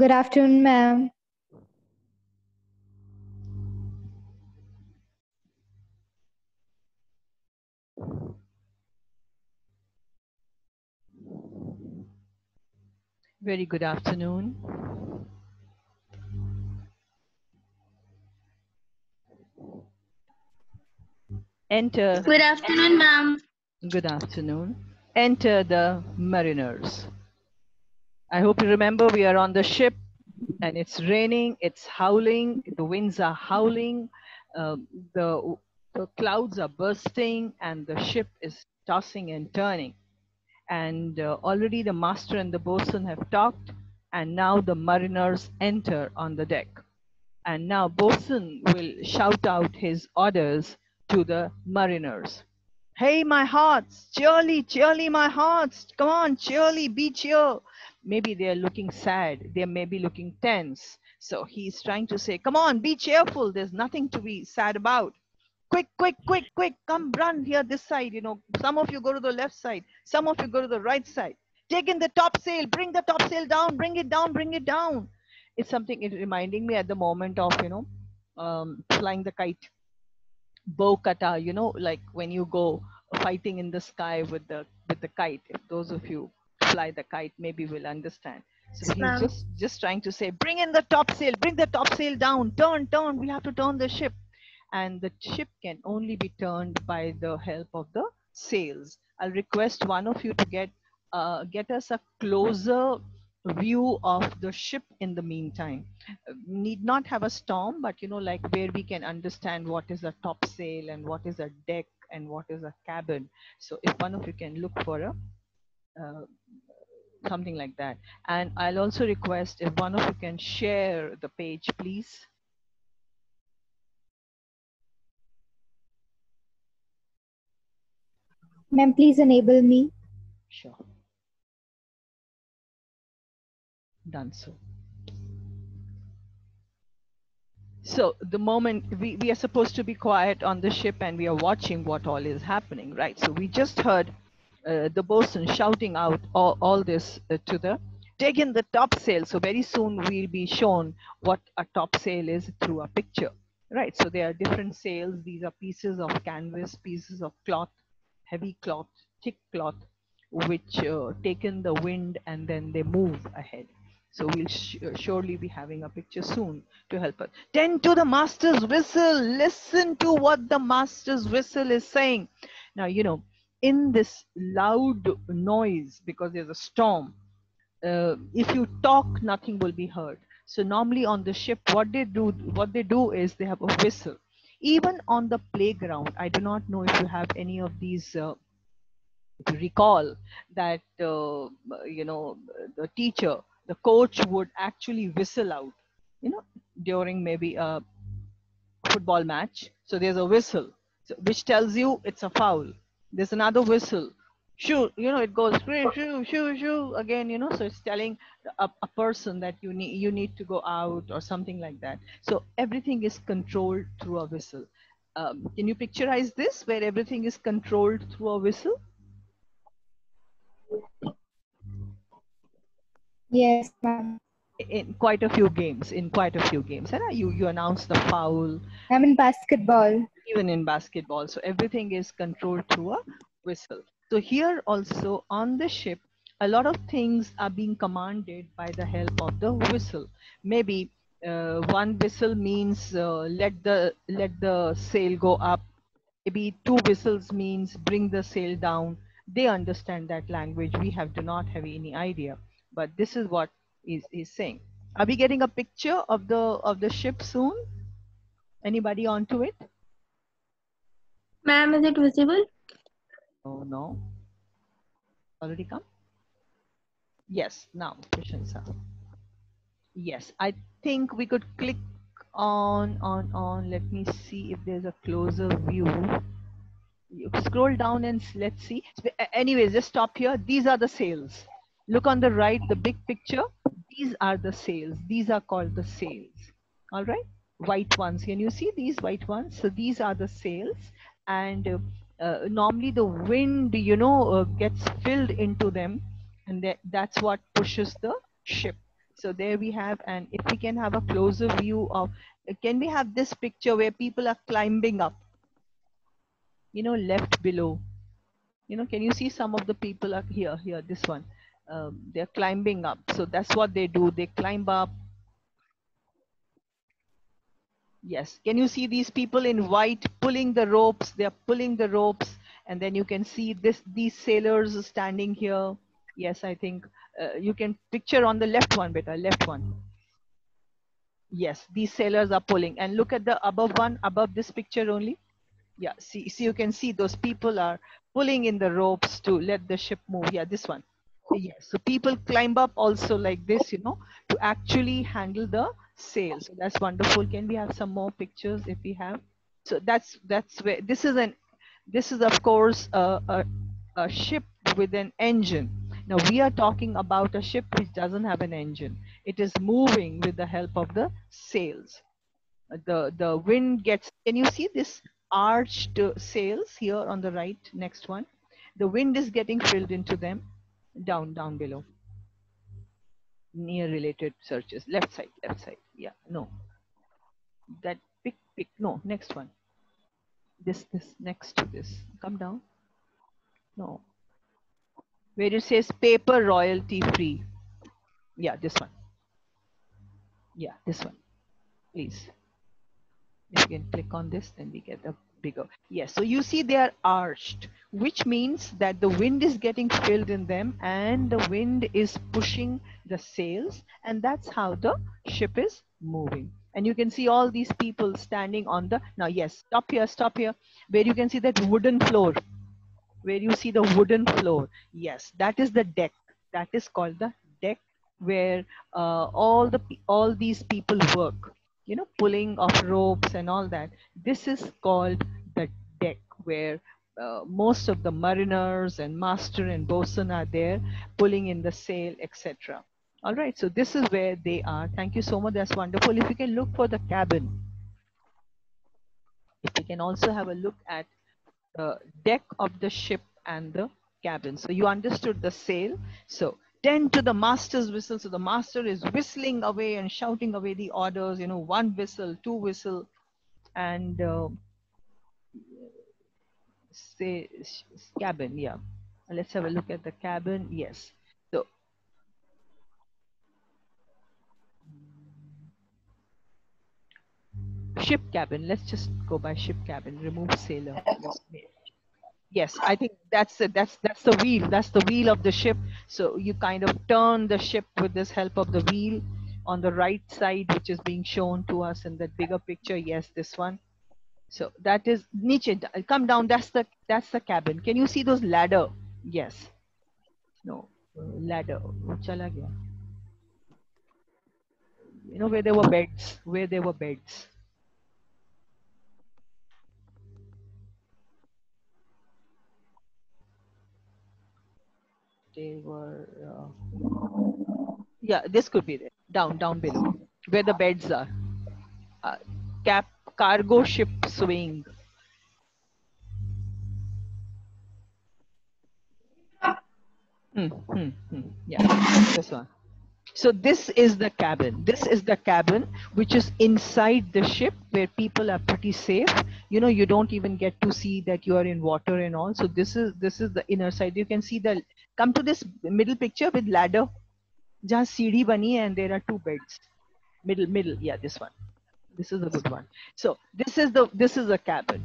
Good afternoon, ma'am. Very good afternoon. Enter, Good afternoon, ma'am. good afternoon. Enter the mariners. I hope you remember we are on the ship and it's raining, it's howling, the winds are howling, um, the, the clouds are bursting, and the ship is tossing and turning. And already the master and the boatswain have talked, and now the mariners enter on the deck. And now boatswain will shout out his orders to the mariners. Hey, my hearts, cheerly, cheerly, my hearts. Come on, cheerly, be cheer. Maybe they're looking sad. They may be looking tense. So he's trying to say, come on, be cheerful. There's nothing to be sad about. Quick, quick, quick, quick. Come run here this side. Some of you go to the left side. Some of you go to the right side. Take in the topsail. Bring the topsail down. Bring it down. Bring it down. It's something reminding me at the moment of, flying the kite bow kata, like when you go fighting in the sky with the kite. If those of you fly the kite, maybe will understand. So Yes, he's ma'am. just trying to say, bring in the topsail, bring the topsail down, turn, we have to turn the ship. And the ship can only be turned by the help of the sails. I'll request one of you to get us a closer view of the ship in the meantime. Need not have a storm, but like where we can understand what is a topsail and what is a deck and what is a cabin. So if one of you can look for a uh, something like that. And I'll also request if one of you can share the page, please. Ma'am, please enable me. Sure. Done so. So the moment we are supposed to be quiet on the ship and we are watching what all is happening, right? So we just heard the bosun shouting out all this to the take in the topsail. So very soon we'll be shown what a topsail is through a picture, right? So there are different sails. These are pieces of canvas, pieces of cloth, heavy cloth, thick cloth, which take in the wind and then they move ahead. So we'll surely be having a picture soon to help us. Tend to the master's whistle. Listen to what the master's whistle is saying. Now, in this loud noise, because there's a storm, if you talk, nothing will be heard. So normally on the ship, what they do is they have a whistle. Even on the playground, I do not know if you have any of these. To recall that the teacher, the coach would actually whistle out, during maybe a football match. So there's a whistle, which tells you it's a foul. There's another whistle, shoo, it goes shoo, shoo, shoo, shoo again, so it's telling a person that you need to go out or something like that. So everything is controlled through a whistle. Can you picturize this where everything is controlled through a whistle? Yes, ma'am. In quite a few games, and you announce the foul. I'm in basketball. Even in basketball, so everything is controlled through a whistle. So here also on the ship, a lot of things are being commanded by the help of the whistle. Maybe one whistle means let the sail go up. Maybe two whistles means bring the sail down. They understand that language. We do not have any idea, but this is what is saying. Are we getting a picture of the ship soon? Anybody onto it? Ma'am, is it visible? Oh no, already come. Yes, now Prashansa. Yes, I think we could click on. Let me see if there's a closer view. You scroll down and let's see. Anyways, just stop here. These are the sails. Look on the right, the big picture. These are the sails. These are called the sails. All right, white ones. Can you see these white ones? So these are the sails, and normally the wind, gets filled into them, and that's what pushes the ship. So there we have, and if we can have a closer view of, can we have this picture where people are climbing up, left below, can you see some of the people are here, this one, they're climbing up. So that's what they do. They climb up. Yes. Can you see these people in white pulling the ropes? They're pulling the ropes. And then you can see these sailors standing here. Yes, I think you can picture on the left one, beta, left one. Yes, these sailors are pulling. And look at the above one, above this picture only. Yeah, see, you can see those people are pulling in the ropes to let the ship move. Yeah, this one. Yes, so people climb up also like this, to actually handle the sail. So that's wonderful. Can we have some more pictures if we have? So that's where this is of course a ship with an engine. Now we are talking about a ship which doesn't have an engine. It is moving with the help of the sails. The wind gets, can you see this arched sails here on the right, next one? The wind is getting filled into them. Down below, near related searches, left side, yeah, no, that pick, no, next one, this next to this, come down, no, where it says paper royalty free, yeah, this one, yeah, this one, please. If you can click on this, then we get a bigger. Yes, so you see they are arched, which means that the wind is getting filled in them and the wind is pushing the sails, and that's how the ship is moving. And you can see all these people standing on the, now yes, stop here, where you can see that wooden floor, where you see the wooden floor. Yes, that is the deck. That is called the deck, where all these people work, pulling of ropes and all that. This is called the deck, where most of the mariners and master and bosun are there pulling in the sail, etc. All right, so this is where they are. Thank you so much. That's wonderful. If you can look for the cabin, if you can also have a look at the deck of the ship and the cabin. So you understood the sail. So 10 to the master's whistle. So the master is whistling away and shouting away the orders, one whistle, two whistle, and say cabin. Yeah. Let's have a look at the cabin. Yes. So ship cabin. Let's just go by ship cabin. Remove sailor. Yes, I think that's it. That's the wheel. That's the wheel of the ship. So you kind of turn the ship with this help of the wheel on the right side, which is being shown to us in that bigger picture. Yes, this one. So that is niche. Come down. That's the cabin. Can you see those ladder? Yes. No, ladder. वो चला गया. Where there were beds. Where there were beds. They were. Yeah, this could be there. Down below, where the beds are. Cap cargo ship swing. Yeah, this one. So this is the cabin. This is the cabin which is inside the ship, where people are pretty safe. You don't even get to see that you are in water and all. So this is the inner side. You can see come to this middle picture with ladder. Jahan seedhi bani hai and there are two beds. Middle. Yeah, this one. This is a good one. So this is the cabin.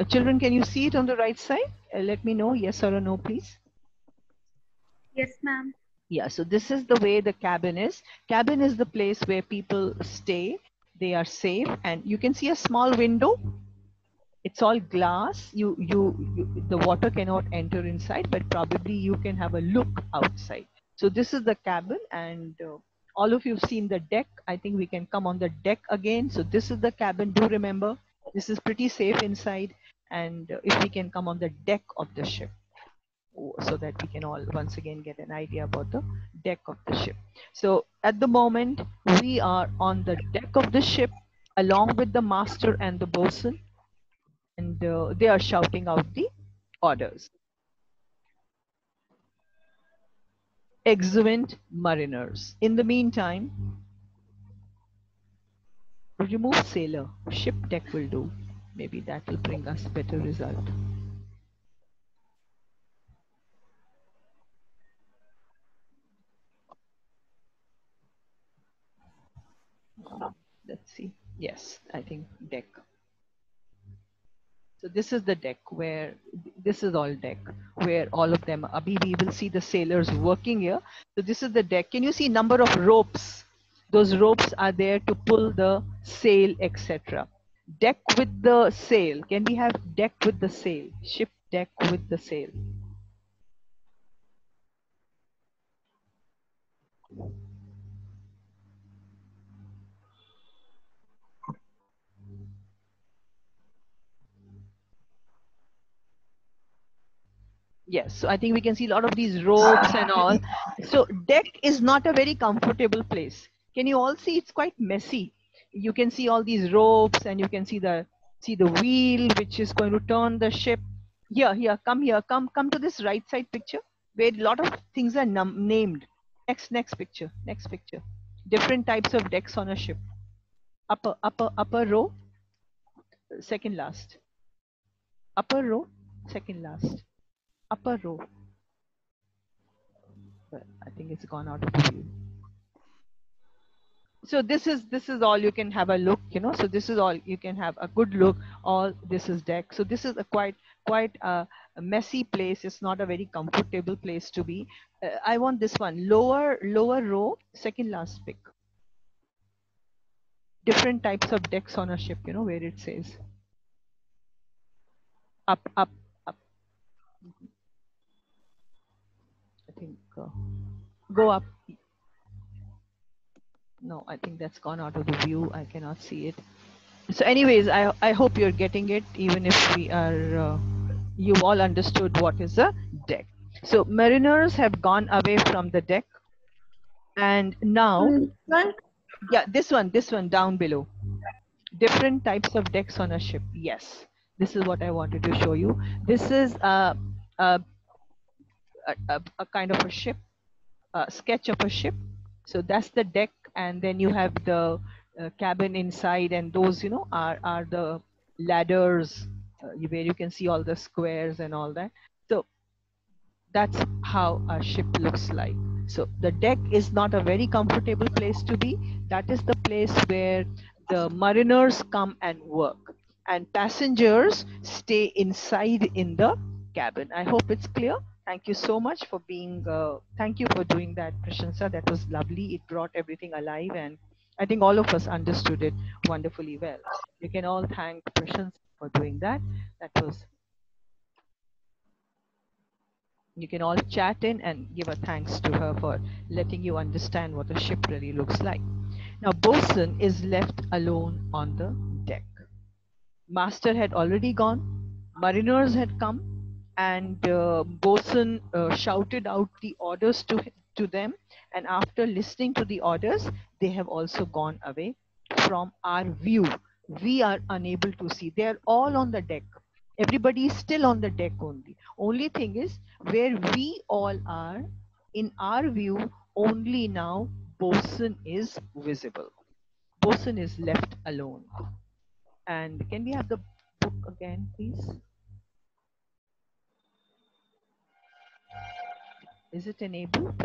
Children, can you see it on the right side? Let me know, yes or no, please. Yes, ma'am. Yeah, so this is the way the cabin is. Cabin is the place where people stay. They are safe, and you can see a small window. It's all glass. The water cannot enter inside, but probably you can have a look outside. So this is the cabin, and all of you have seen the deck. I think we can come on the deck again. So this is the cabin. Do remember, this is pretty safe inside, and if we can come on the deck of the ship, so that we can all once again get an idea about the deck of the ship. So at the moment, we are on the deck of the ship along with the master and the bosun, and they are shouting out the orders. exuent mariners. In the meantime, remove sailor. Ship deck will do. Maybe that will bring us better result. Let's see. Yes, I think deck. So this is the deck where, this is all deck where all of them, Abhi, we will see the sailors working here. So this is the deck. Can you see number of ropes? Those ropes are there to pull the sail, etc. Deck with the sail. Can we have deck with the sail? Ship deck with the sail. Yes, so I think we can see a lot of these ropes and all. So deck is not a very comfortable place. Can you all see it's quite messy? You can see all these ropes and you can see the wheel which is going to turn the ship. Here, come to this right side picture where a lot of things are named. Next picture. Different types of decks on a ship. Upper row, second last. Upper row, second last. Upper row. But I think it's gone out of view. So this is all you can have a look, you know. So this is all you can have a good look. All this is deck. So this is a quite a messy place. It's not a very comfortable place to be. I want this one lower row, second last pick. Different types of decks on a ship, you know, where it says up. I think go up. No, I think that's gone out of the view. I cannot see it. So anyways, I hope you're getting it, even if we are, you've all understood what is a deck. So mariners have gone away from the deck. And now, yeah, this one down below. Different types of decks on a ship. Yes, this is what I wanted to show you. This is a kind of a ship, a sketch of a ship. So that's the deck, and then you have the cabin inside, and those, you know, are the ladders where you can see all the squares and all that. So that's how a ship looks like. So the deck is not a very comfortable place to be. That is the place where the mariners come and work, and passengers stay inside in the cabin. I hope it's clear. Thank you so much for being, thank you for doing that, Prashansa. That was lovely. It brought everything alive, and I think all of us understood it wonderfully well. You can all thank Prashansa for doing that. That was, you can all chat in and give a thanks to her for letting you understand what a ship really looks like. Now, bosun is left alone on the deck. Master had already gone, mariners had come, and bosun shouted out the orders to them, and after listening to the orders, they have also gone away from our view. We are unable to see. They are all on the deck. Everybody is still on the deck only. Only thing is, where we all are, in our view, only now bosun is visible. Bosun is left alone. And can we have the book again, please? Is it enabled?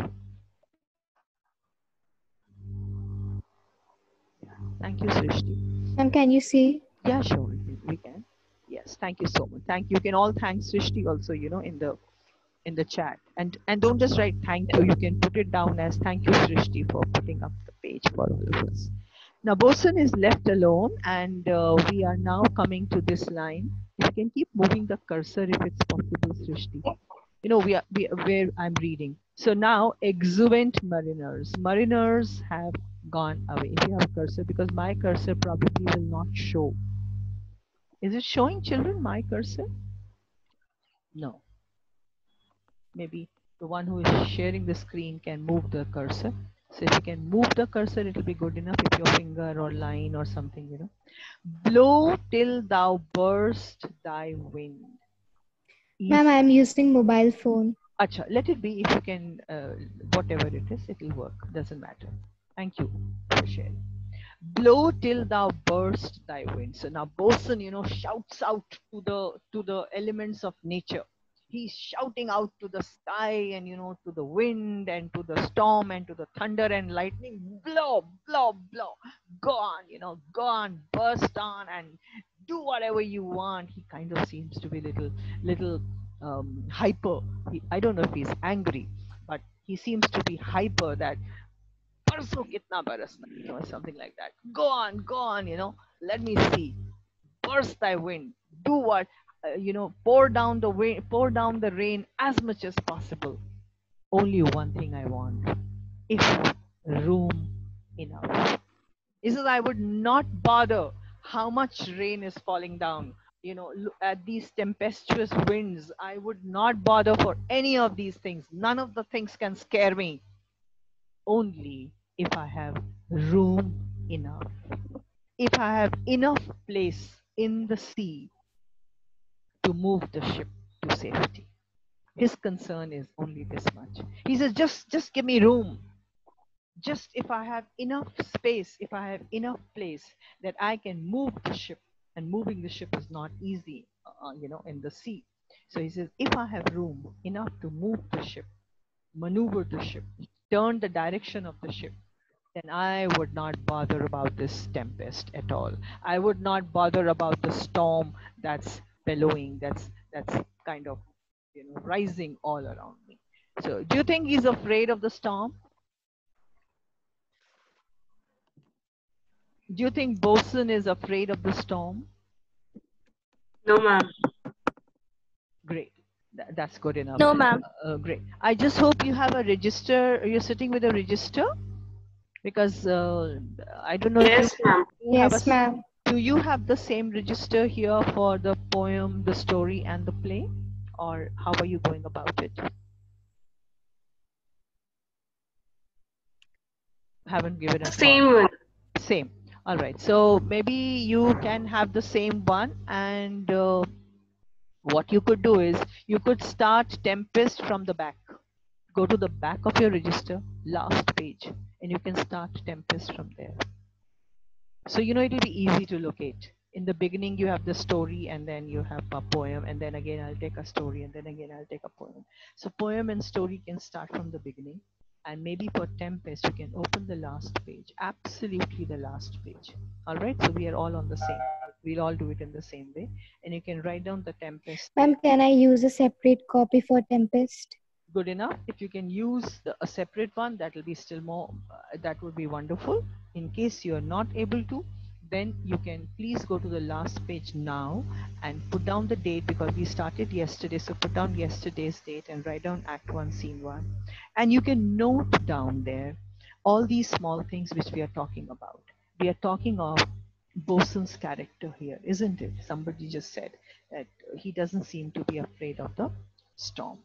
Yeah. Thank you, Srishti. Ma'am, can you see? Yeah, sure, we can. Yes, thank you so much. Thank you. You can all thank Srishti also, you know, in the chat. And don't just write thank you. You can put it down as thank you, Srishti, for putting up the page for all of us. Now, bosun is left alone, and we are now coming to this line. If you can keep moving the cursor, if it's possible, Srishti. You know, we are where I'm reading. So now, exuent mariners. Mariners have gone away. If you have a cursor, because my cursor probably will not show. Is it showing, children, my cursor? No. Maybe the one who is sharing the screen can move the cursor. So if you can move the cursor, it will be good enough. If your finger or line or something, you know. Blow till thou burst thy wind. Ma'am, I am using mobile phone. Acha, let it be. If you can, whatever it is, it will work. Doesn't matter. Thank you for sharing. Blow till thou burst thy wind. So now Bosun, shouts out to the elements of nature. He's shouting out to the sky and to the wind and to the storm and to the thunder and lightning. Blow, blow, blow. Go on, go on, burst on and do whatever you want. He kind of seems to be little hyper. I don't know if he's angry, but he seems to be hyper that परसों कितना बरसना or something like that. Go on, let me see. Burst thy wind. Do what? Pour down the wind, pour down the rain as much as possible. Only one thing I want. If room enough. He says, I would not bother how much rain is falling down. Look at these tempestuous winds. I would not bother for any of these things. None of the things can scare me. Only if I have room enough. If I have enough place in the sea to move the ship to safety. His concern is only this much. He says, just give me room. Just if I have enough space, if I have enough place that I can move the ship, and moving the ship is not easy, in the sea. So he says, if I have room enough to move the ship, maneuver the ship, turn the direction of the ship, then I would not bother about this tempest at all. I would not bother about the storm that's bellowing, that's kind of rising all around me. So do you think he's afraid of the storm? Do you think Bosun is afraid of the storm? No, ma'am. Great. That's good enough. No, ma'am. Great. I just hope you have a register. You're sitting with a register because I don't know if Yes, ma'am. you have Yes, a. ma'am. Do you have the same register here for the poem, the story, and the play? Or how are you going about it? Haven't given a thought. Same one. Same. All right. So maybe you can have the same one. And what you could do is you could start Tempest from the back. Go to the back of your register, last page, and you can start Tempest from there. So, it'll be easy to locate. In the beginning, you have the story, and then you have a poem, and then again, I'll take a story, and then again, I'll take a poem. So, poem and story can start from the beginning. And maybe for Tempest, you can open the last page, absolutely the last page. All right, so we are all on the same. We'll all do it in the same way. And you can write down the Tempest. Ma'am, can I use a separate copy for Tempest? Good enough. If you can use a separate one, that will be still more, that would be wonderful. In case you are not able to, then you can please go to the last page now and put down the date, because we started yesterday. So put down yesterday's date and write down Act 1, Scene 1. And you can note down there all these small things which we are talking about. We are talking of Bosun's character here, isn't it? Somebody just said that he doesn't seem to be afraid of the storm.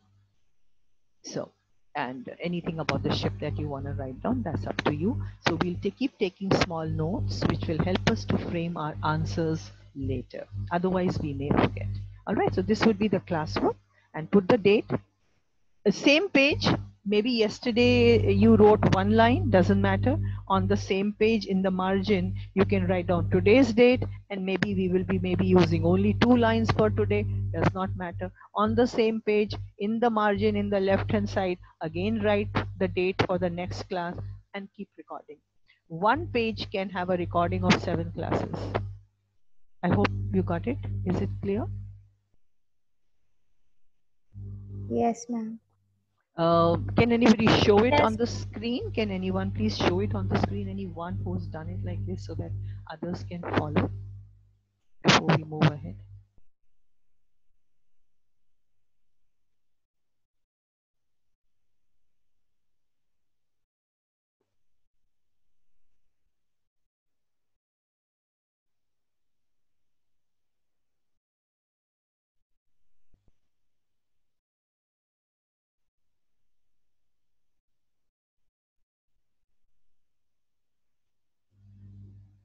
So, and anything about the ship that you want to write down, that's up to you. So we'll keep taking small notes, which will help us to frame our answers later. Otherwise, we may forget. All right, so this would be the classwork, and put the date. The same page, maybe yesterday you wrote one line, doesn't matter. On the same page in the margin, you can write down today's date, and maybe we will be using only 2 lines for today, does not matter. On the same page, in the margin in the left hand side, again write the date for the next class and keep recording. One page can have a recording of 7 classes. I hope you got it. Is it clear? Yes, ma'am. Can anybody show it Yes. on the screen? Can anyone please show it on the screen? Anyone who's done it like this so that others can follow before we move ahead?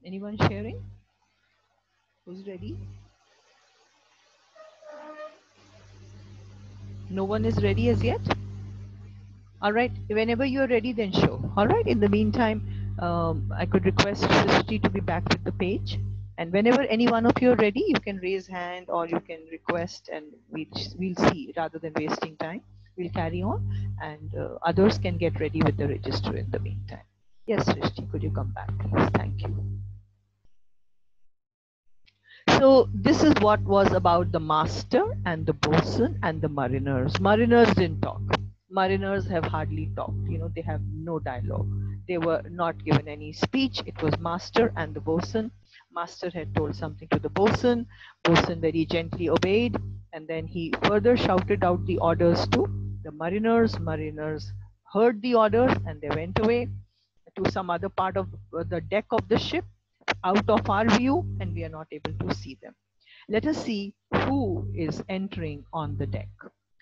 Anyone sharing? Who's ready? No one is ready as yet? All right, whenever you're ready, then show. All right, in the meantime, I could request Srishti to be back with the page. And whenever any one of you are ready, you can raise hand or you can request, and we'll see. Rather than wasting time, we'll carry on, and others can get ready with the register in the meantime. Yes, Srishti, could you come back, please? Thank you. So this is what was about the master and the bosun and the mariners. Mariners didn't talk. Mariners have hardly talked. You know, they have no dialogue. They were not given any speech. It was master and the bosun. Master had told something to the bosun. Bosun very gently obeyed, and then he further shouted out the orders to the mariners. Mariners heard the orders and they went away to some other part of the deck of the ship, out of our view, and we are not able to see them. Let us see who is entering on the deck.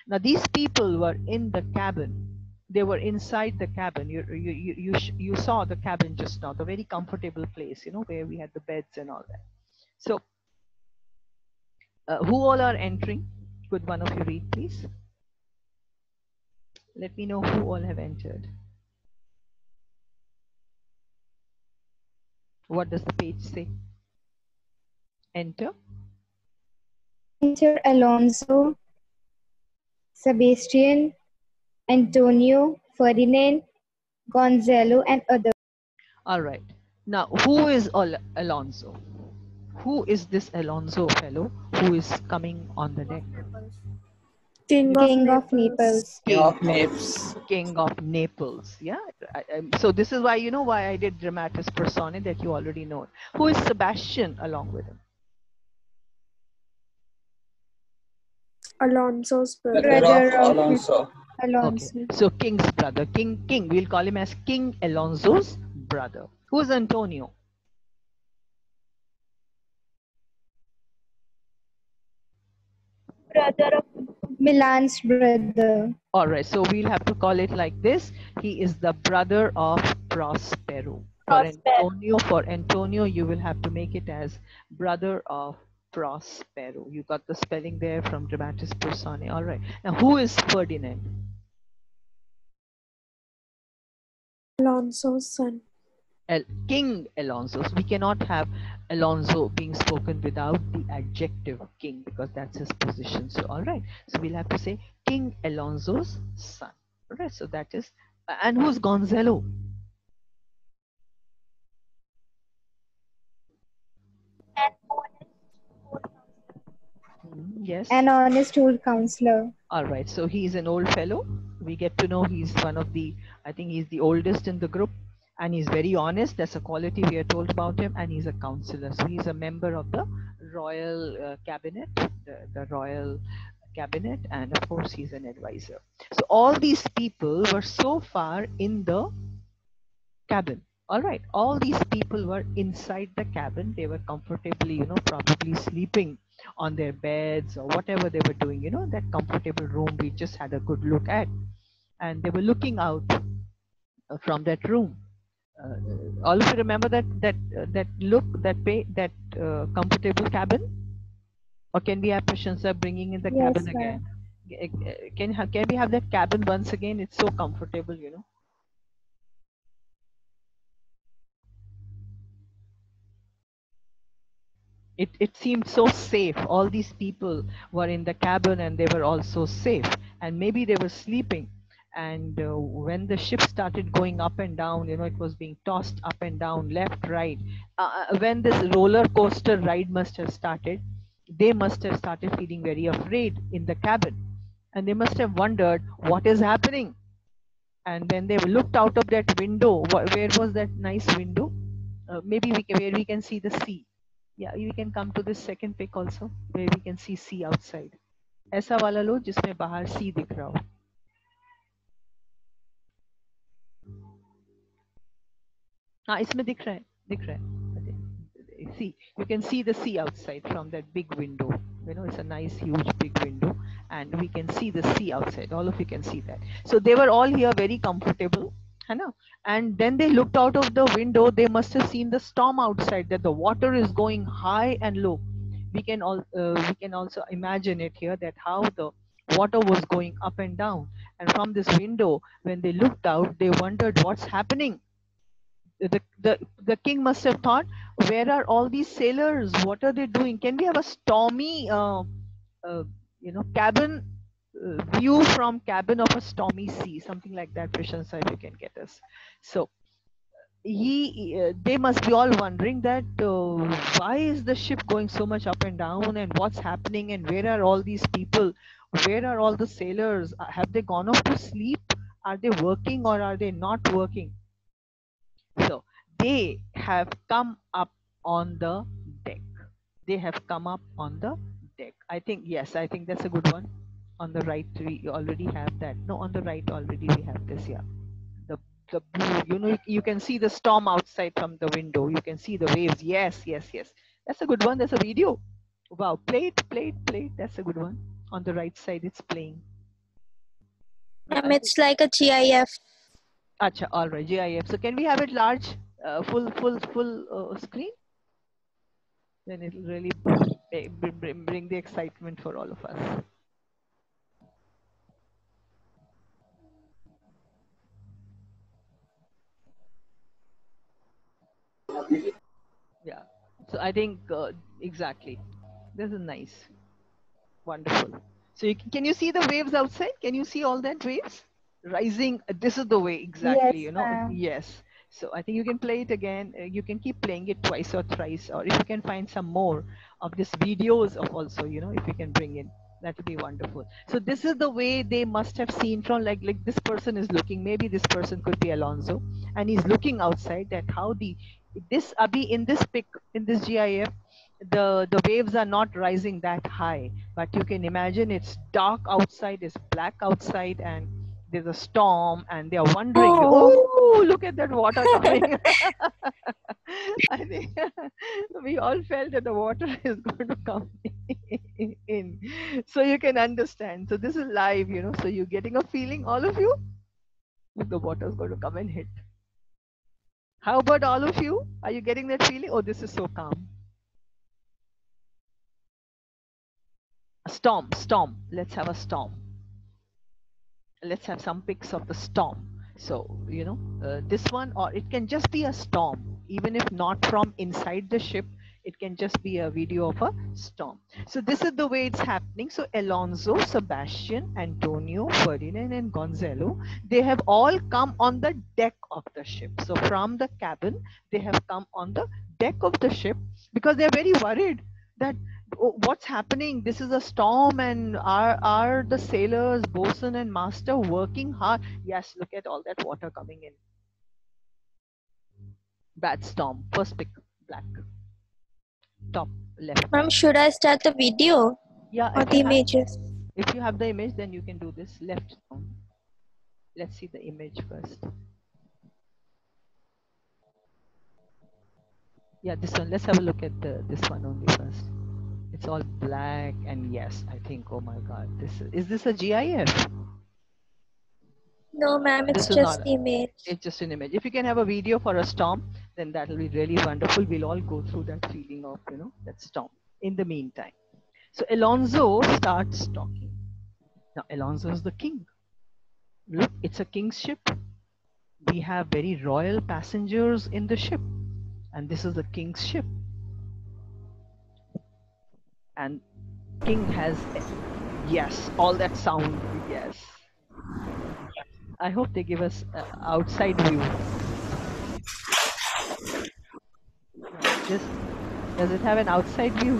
Now these people were in the cabin. They were inside the cabin. You saw the cabin just now, the very comfortable place, you know, where we had the beds and all that. So who all are entering? Could one of you read, please? Let me know who all have entered. What does the page say? Enter. Enter Alonso, Sebastian, Antonio, Ferdinand, Gonzalo, and others. All right. Now, who is Alonso? Who is this Alonso fellow who is coming on the deck? King of Naples. King of Naples. Yeah. So this is why, you know, why I did dramatis personae, that you already know. Who is Sebastian along with him? Alonso's Brother of Alonso. Alonso. Okay. So King's brother. King. We'll call him as King Alonso's brother. Who is Antonio? Brother of Milan's brother. All right, so we'll have to call it like this. He is the brother of Prospero. For Antonio, you will have to make it as brother of Prospero. You got the spelling there from Dramatis Personae. All right. Now, who is Ferdinand? Alonso's son. King Alonso. So we cannot have Alonso being spoken without the adjective king, because that's his position. So all right, so we'll have to say King Alonso's son. All right, so that is, and who's Gonzalo? Yes. An honest old counselor. All right, so he's an old fellow. We get to know he's one of the, I think he's the oldest in the group, and he's very honest. That's a quality we are told about him. And he's a counselor, so he's a member of the royal cabinet, the royal cabinet, and of course he's an advisor. So all these people were so far in the cabin. All right, all these people were inside the cabin. They were comfortably, you know, probably sleeping on their beds or whatever they were doing, you know, that comfortable room we just had a good look at. And they were looking out from that room. All of you remember that comfortable cabin? Or can we have Prashansa bringing in the cabin again? Can we have that cabin once again? It's so comfortable, you know. It seemed so safe. All these people were in the cabin and they were all so safe, and maybe they were sleeping. And when the ship started going up and down, you know, it was being tossed up and down, left, right. When this roller coaster ride must have started, they must have started feeling very afraid in the cabin, and they must have wondered what is happening. And when they looked out of that window, where was that nice window? Maybe where we can see the sea. Yeah, we can come to this second pic also, where we can see sea outside. ऐसा वाला लो जिसमें बाहर sea दिख रहा हो. हाँ, इसमें दिख रहा है. See, you can see the sea outside from that big window. You know, it's a nice, huge, big window, and we can see the sea outside. All of you can see that. So they were all here very comfortable. And then they looked out of the window. They must have seen the storm outside, that the water is going high and low. We can also imagine it here, that how the Water was going up and down. And from this window, when they looked out, they wondered what's happening. The king must have thought, where are all these sailors? What are they doing? Can we have a stormy, cabin view from cabin of a stormy sea, something like that, Prashansa, if you can get us. So they must be all wondering that why is the ship going so much up and down, and what's happening, and where are all these people? Where are all the sailors? Have they gone off to sleep? Are they working or are they not working? So they have come up on the deck. They have come up on the deck. I think, yes, I think that's a good one. On the right, we already have that. No, on the right already we have this, yeah. The blue, you can see the storm outside from the window. You can see the waves. Yes, yes, yes. That's a good one. There's a video. Wow, play it. That's a good one. On the right side, it's playing. It's like a GIF. Acha, all right, GIF. So can we have it large, full screen? Then it'll really bring the excitement for all of us. Yeah. So I think exactly. This is nice. Wonderful. So can you see the waves outside? Can you see all that waves rising? This is the way exactly. Yes, Yes. So I think you can play it again. You can keep playing it twice or thrice, or if you can find some more of these videos of also, if you can bring in, that would be wonderful. So this is the way they must have seen from, like this person is looking. Maybe this person could be Alonso, and he's looking outside at how this Abhi in this pic, in this GIF, the waves are not rising that high, but you can imagine it's dark outside, it's black outside, and there's a storm, and they are wondering, oh, look at that water coming. I think we all felt that the water is going to come in. So you can understand. So this is live, so you're getting a feeling, all of you, if the water is going to come and hit. How about all of you? Are you getting that feeling? Oh, this is so calm. A storm. Let's have a storm. Let's have some pics of the storm. So, this one, or it can just be a storm, even if not from inside the ship, it can just be a video of a storm. So this is the way it's happening. So Alonso, Sebastian, Antonio, Ferdinand, and Gonzalo, they have all come on the deck of the ship. So from the cabin, they have come on the deck of the ship because they're very worried that, oh, what's happening? This is a storm, and are the sailors, bosun and master, working hard? Yes, look at all that water coming in. Bad storm. First pick, black. Top left. Ma'am, should I start the video? Yeah. Or the images? If you have the image, then you can do this. Left down. Let's see the image first. Yeah, this one. Let's have a look at this one only first. It's all black, and yes, I think, oh my God, is this a GIF? No, ma'am, it's just the image. It's just an image. If you can have a video for a storm, then that will be really wonderful. We'll all go through that feeling of, that storm in the meantime. So Alonso starts talking. Now, Alonso is the king. Look, it's a king's ship. We have very royal passengers in the ship, and this is the king's ship. And king has, yes, all that sound, yes. I hope they give us an outside view. Does it have an outside view?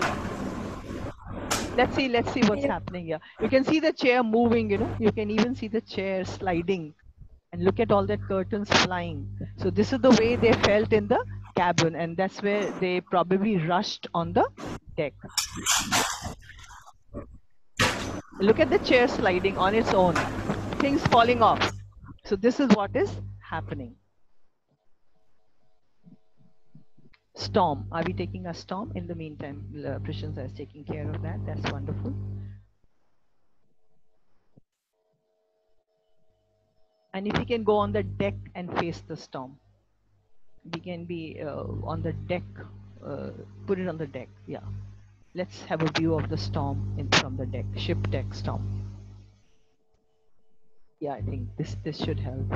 Let's see what's happening here. You can see the chair moving, you can even see the chair sliding, and look at all that curtains flying. So this is the way they felt in the cabin, and that's where they probably rushed on the deck. Look at the chair sliding on its own, things falling off. So this is what is happening. Storm. Are we taking a storm? In the meantime, Prashansa is taking care of that. That's wonderful. And if we can go on the deck and face the storm, we can be on the deck, put it on the deck. Yeah. Let's have a view of the storm from the deck, ship deck storm. Yeah, I think this should help.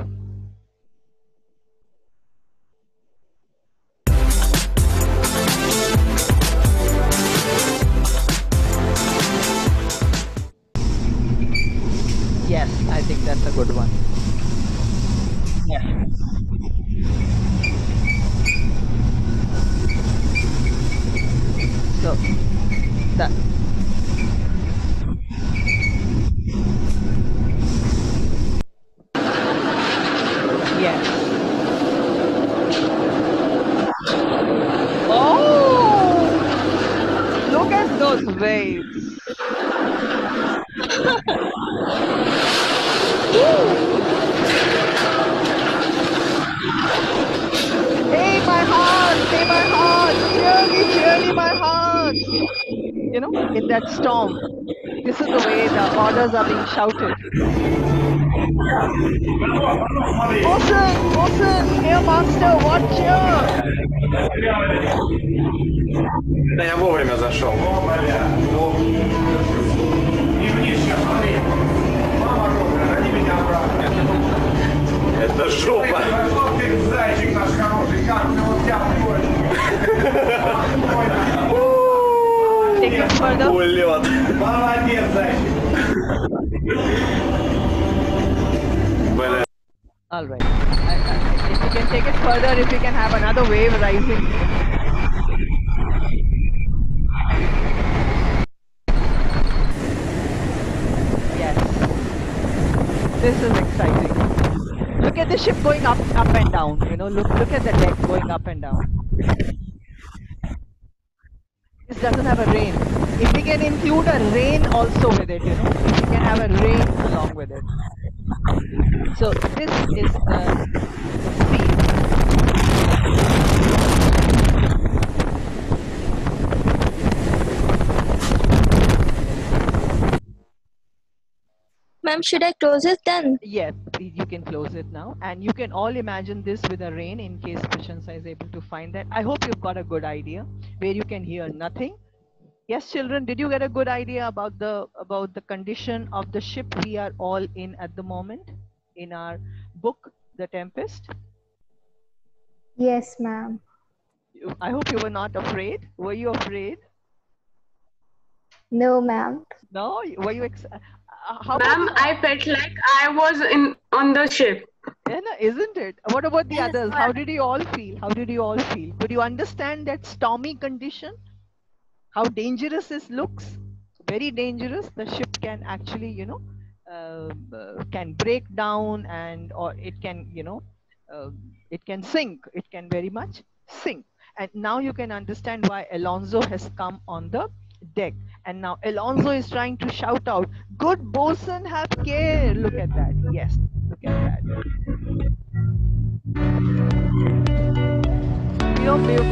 Yes, I think that's a good one. Yes. So that yes. Oh, look at those waves. Hey my heart, cheerly my heart. You know, in that storm, this is the way the orders are being shouted. Bosun, air master, watch here. Да я вовремя зашел. Это жопа. Зайчик наш хороший, как ты вот взял Take it further. Улет. Молодец, зайчик. Бля. All right. If you can take it further, if you can have another wave rising. Yes. This is exciting. Look at the ship going up and down. You know, look at the deck going up and down. This doesn't have a rain. If we can include a rain also with it, you know, if we can have a rain along with it. So this is the Ma'am, should I close it then? Yes, you can close it now. And you can all imagine this with a rain in case Prashansa is able to find that. I hope you've got a good idea where you can hear nothing. Yes, children, did you get a good idea about the condition of the ship we are all in at the moment in our book, The Tempest? Yes, ma'am. I hope you were not afraid. Were you afraid? No, ma'am. No? Were you how Ma'am, about I felt like I was on the ship. yeah, no, isn't it? What about the Yes, others? ma'am. How did you all feel? How did you all feel? Could you understand that stormy condition? How dangerous it looks? Very dangerous. The ship can actually, you know, can break down and or it can, you know, it can sink. It can very much sink. And now you can understand why Alonso has come on the deck. And now Alonso is trying to shout out, "Good bosun, have care!" Look at that. Yes, look at that.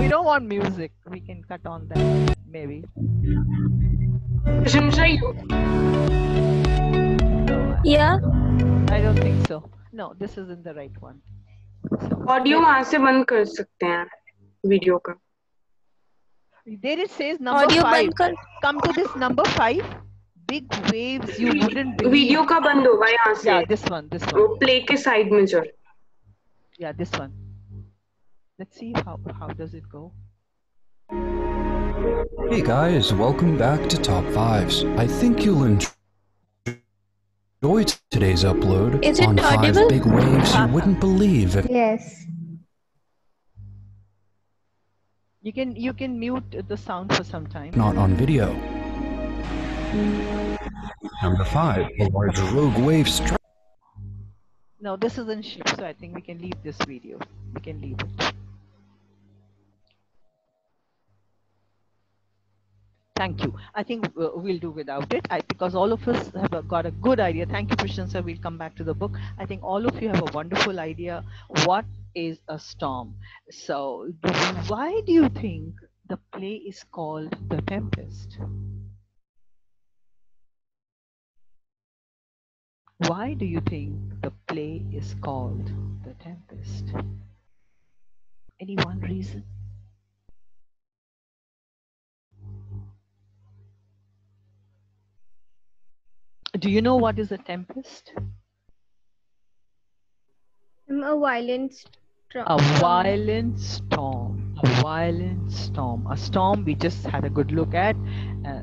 We don't want music. We can cut on that maybe. Prashansa, No, Yeah. I don't think so. No, this isn't the right one. So, audio वहां से बंद कर सकते हैं video का. there it says number Audio 5. बंद कर. Come to this number 5. Big waves you wouldn't believe. Video का बंद होगा यहाँ से. Yeah, this one. वो प्ले के साइड में चल. Yeah, this one. Let's see how does it go. Hey guys, welcome back to Top 5s. I think you'll enjoy today's upload Is it on 5 audible? big waves you wouldn't believe if Yes. You can mute the sound for some time. not on video. Number 5, a large rogue wave strike. No, this isn't ship, so I think we can leave this video. We can leave it. Thank you. I think we'll do without it because all of us have got a good idea. Thank you, Christian sir. We'll come back to the book. I think all of you have a wonderful idea. What is a storm? So why do you think the play is called The Tempest? Why do you think the play is called The Tempest? Any one reason? Do you know what is a tempest? A violent A storm. violent storm. A violent storm. A storm we just had a good look at.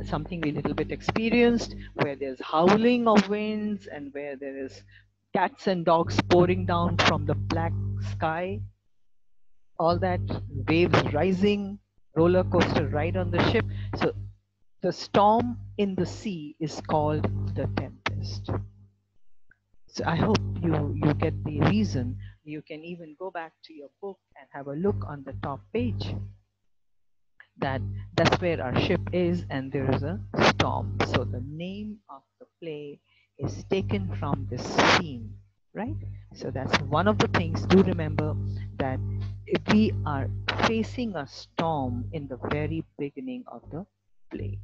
Something we little bit experienced, where there's howling of winds and where there is cats and dogs pouring down from the black sky. All that, waves rising, roller coaster ride on the ship. So the storm in the sea is called the tempest. So I hope you get the reason. You can even go back to your book and have a look on the top page. That's where our ship is, and there is a storm. So the name of the play is taken from this scene, right? So that's one of the things to remember, that if we are facing a storm in the very beginning of the play.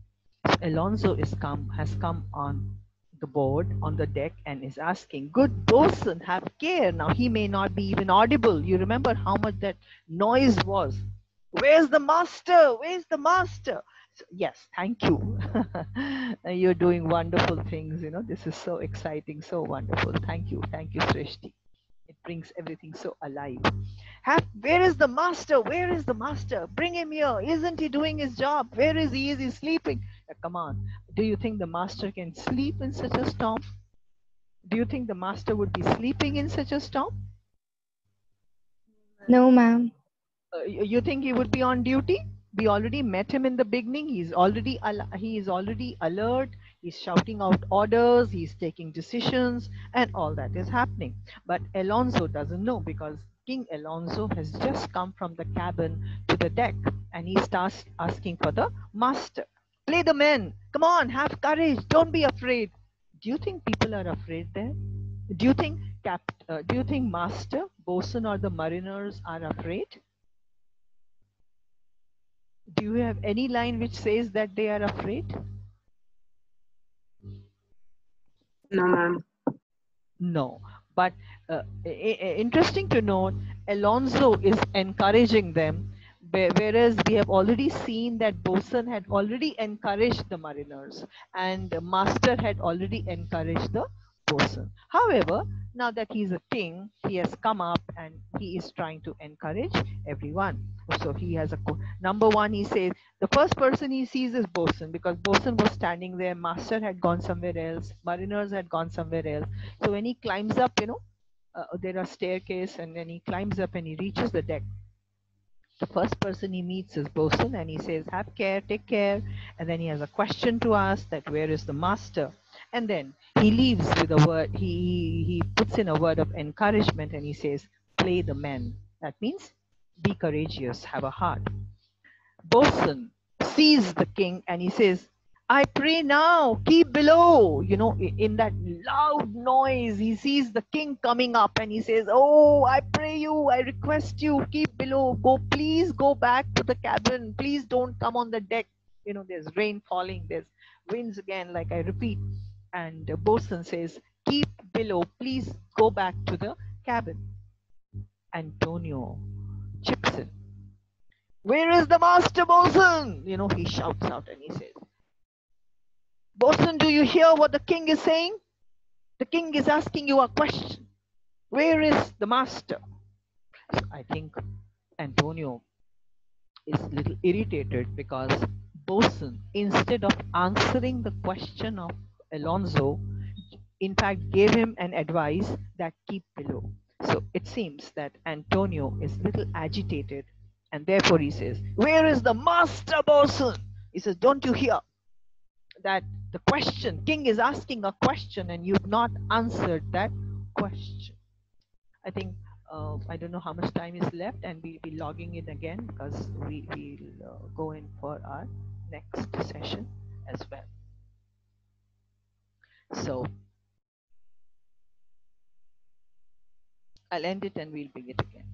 So Alonso has come on the board, on the deck, and is asking, "Good bosun, have care." Now he may not be even audible. You remember how much that noise was. Where's the master? Where's the master? So, yes, thank you. You're doing wonderful things. You know, this is so exciting, so wonderful. Thank you, Srishti. It brings everything so alive. Where is the master? Where is the master? Bring him here. Isn't he doing his job? Where is he? Is he sleeping? Come on. Do you think the master can sleep in such a storm? Do you think the master would be sleeping in such a storm? No, ma'am. You think he would be on duty? We already met him in the beginning. He is already alert. He's shouting out orders. He's taking decisions, and all that is happening. But Alonso doesn't know, because King Alonso has just come from the cabin to the deck, and he starts asking for the master. Play the men. Come on, have courage. Don't be afraid. Do you think people are afraid there? Do you think master, bosun, or the mariners are afraid? Do you have any line which says that they are afraid? No, ma'am. No. But interesting to note, Alonso is encouraging them, whereas we have already seen that bosun had already encouraged the mariners, and the master had already encouraged the bosun. However, now that he's a king, he has come up and he is trying to encourage everyone. So he has number one, he says, the first person he sees is bosun, because bosun was standing there, master had gone somewhere else, mariners had gone somewhere else. So when he climbs up, there are staircase, and then he climbs up and he reaches the deck. The first person he meets is bosun, and he says, "Have care, take care." And then he has a question to ask, that where is the master? And then he leaves with a word. He puts in a word of encouragement, and he says, "Play the men." That means be courageous, have a heart. Bosun sees the king and he says, "I pray now, keep below." In that loud noise, he sees the king coming up and he says, "Oh, I pray you, I request you, keep below. Please go back to the cabin. Please don't come on the deck." There's rain falling, there's winds again, like I repeat. And bosun says, "Keep below, please go back to the cabin." Antonio chips in. "Where is the master, bosun?" He shouts out and he says, "Bosun, do you hear what the king is saying? The king is asking you a question. Where is the master?" So I think Antonio is a little irritated, because bosun, instead of answering the question of Alonso, in fact gave him an advice that keep below. So it seems that Antonio is a little agitated, and therefore he says, "Where is the master, bosun?" He says, "Don't you hear that the question, king is asking a question and you've not answered that question?" I think, I don't know how much time is left, and we'll be logging in again, because we'll go in for our next session as well. So I'll end it and we'll begin again.